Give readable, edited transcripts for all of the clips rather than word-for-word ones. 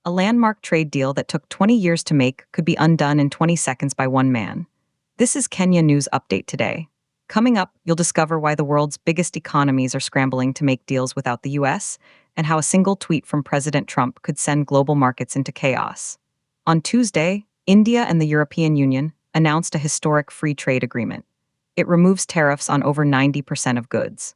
A landmark trade deal that took 20 years to make could be undone in 20 seconds by one man. This is Kenya News Update today. Coming up, you'll discover why the world's biggest economies are scrambling to make deals without the US, and how a single tweet from President Trump could send global markets into chaos. On Tuesday, India and the European Union announced a historic free trade agreement. It removes tariffs on over 90% of goods.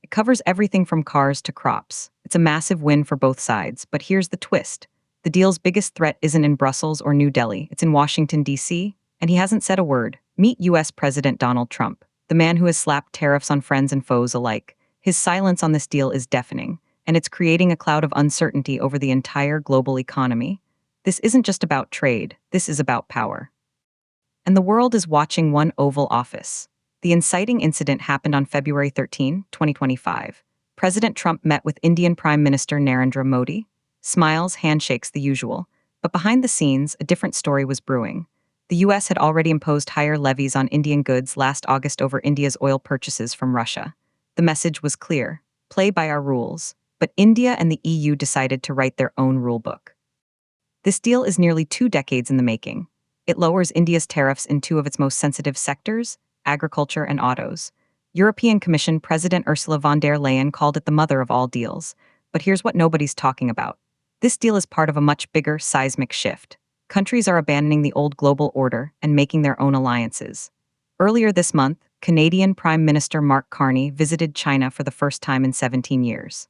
It covers everything from cars to crops. It's a massive win for both sides, but here's the twist. The deal's biggest threat isn't in Brussels or New Delhi, it's in Washington, D.C., and he hasn't said a word. Meet U.S. President Donald Trump, the man who has slapped tariffs on friends and foes alike. His silence on this deal is deafening, and it's creating a cloud of uncertainty over the entire global economy. This isn't just about trade, this is about power. And the world is watching one Oval Office. The inciting incident happened on February 13, 2025. President Trump met with Indian Prime Minister Narendra Modi. Smiles, handshakes, the usual. But behind the scenes, a different story was brewing. The US had already imposed higher levies on Indian goods last August over India's oil purchases from Russia. The message was clear: play by our rules. But India and the EU decided to write their own rulebook. This deal is nearly 2 decades in the making. It lowers India's tariffs in 2 of its most sensitive sectors, agriculture and autos. European Commission President Ursula von der Leyen called it the mother of all deals. But here's what nobody's talking about. This deal is part of a much bigger seismic shift. Countries are abandoning the old global order and making their own alliances. Earlier this month, Canadian Prime Minister Mark Carney visited China for the first time in 17 years.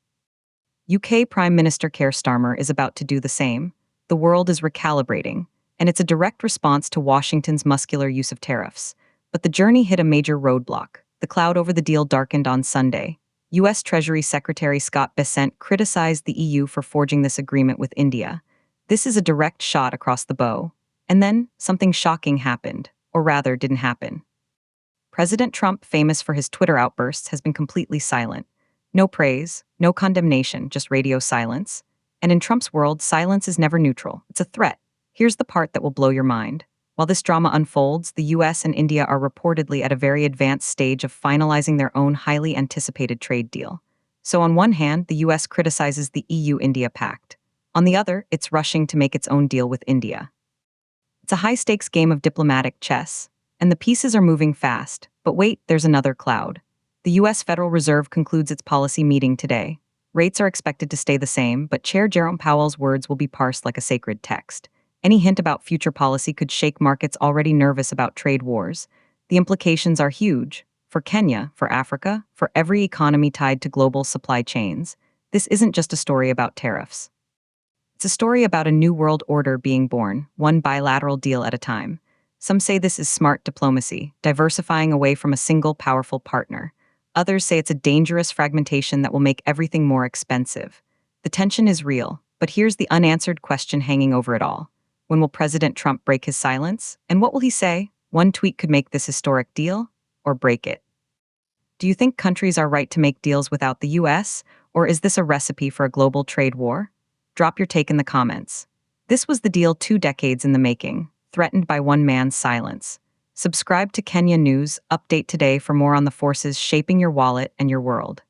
UK Prime Minister Keir Starmer is about to do the same. The world is recalibrating, and it's a direct response to Washington's muscular use of tariffs. But the journey hit a major roadblock. The cloud over the deal darkened on Sunday. U.S. Treasury Secretary Scott Bessent criticized the EU for forging this agreement with India. This is a direct shot across the bow. And then, something shocking happened, or rather, didn't happen. President Trump, famous for his Twitter outbursts, has been completely silent. No praise, no condemnation, just radio silence. And in Trump's world, silence is never neutral. It's a threat. Here's the part that will blow your mind. While this drama unfolds, the US and India are reportedly at a very advanced stage of finalizing their own highly anticipated trade deal. So on one hand, the US criticizes the EU-India pact. On the other, it's rushing to make its own deal with India. It's a high-stakes game of diplomatic chess, and the pieces are moving fast. But wait, there's another cloud. The US Federal Reserve concludes its policy meeting today. Rates are expected to stay the same, but Chair Jerome Powell's words will be parsed like a sacred text. Any hint about future policy could shake markets already nervous about trade wars. The implications are huge. For Kenya, for Africa, for every economy tied to global supply chains. This isn't just a story about tariffs. It's a story about a new world order being born, one bilateral deal at a time. Some say this is smart diplomacy, diversifying away from a single powerful partner. Others say it's a dangerous fragmentation that will make everything more expensive. The tension is real, but here's the unanswered question hanging over it all. When will President Trump break his silence? And what will he say? One tweet could make this historic deal, or break it. Do you think countries are right to make deals without the US, or is this a recipe for a global trade war? Drop your take in the comments. This was the deal 2 decades in the making, threatened by one man's silence. Subscribe to Kenya News Update today for more on the forces shaping your wallet and your world.